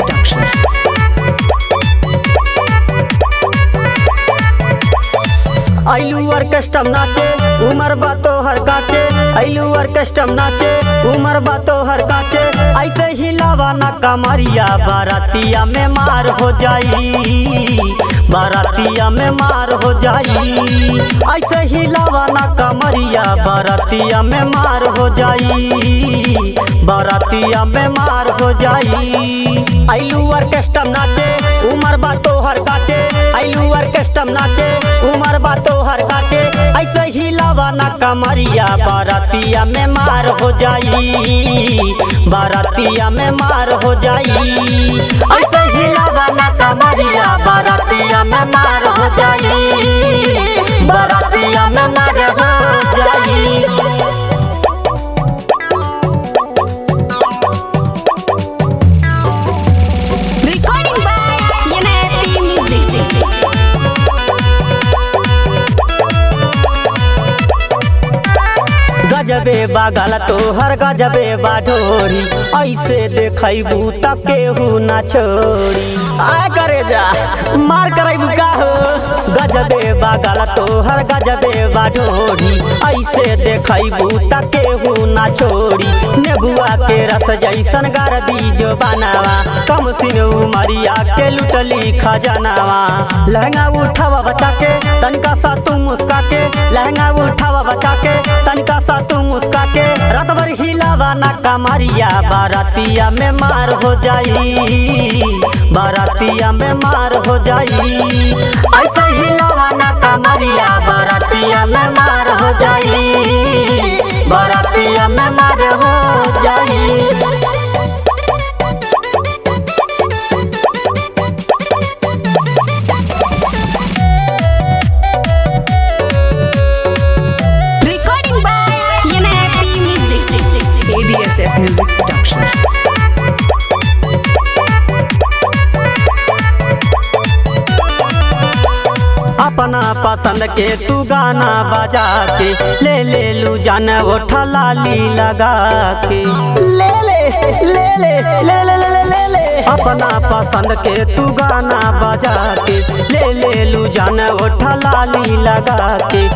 Production. आइलू orchestra नाचे उमर बातो हर काचे, आइलू ऑर्केस्ट्रा नाचे उमर बातो हर काचे। ऐसे ही लावाना कमरिया बारातिया में मार हो जाई, बारातिया में मार हो जाई। ऐसे ही लावाना कमरिया बारातिया में मार हो जाई, बारातिया में मार हो जाई। आइलू ऑर्केस्ट्रा नाचे उमर बातो हर काचे, आइलू ऑर्केस्ट्रा नाचे उमर बातो हर काचे। ऐसे ही लावाना कमरिया बारातिया में मार हो जाई, बारातिया में मार हो जाई। ऐसे ही लावाना कमरिया बारातिया में मार हो जाई, बारातिया में मार हो जाई। Recording by NFP Music. गजबे बागल तोहर गजबे बाढोरी, ऐसे देखबू त केहू ना छोड़ी। आ करे जा मार करबू का हो। गजबे बागल तोहर गजबे बाढोरी, ऐसे देखबू त केहू ना छोड़ी। नेबुआ के रस जैसन गरदी जो बनावा, कम सिन उमरिया के लुटली खजनावा। लहंगा उठावा बचा के तनिका सा तू मुस्का के, लहंगा उठावा बचा के तनिका सा तू मुस्का के। रात भर हिलावा ना कमरिया बारातिया में मार हो जाई, बारातिया में मार हो जाई। ऐसे हिलावा ना कमरिया बारातिया में मार हो जाई, बारातिया में मार हो जाई। Recording by NFP Music. ABSS Music Production. अपना पसंद के तू गाना बजा के ले लू जान ओठा लाली लगा के। ले ले ले ले ले ले ले ले ले। अपना पसंद के तू गाना बजा के ले लू जान ओठा लाली लगा के।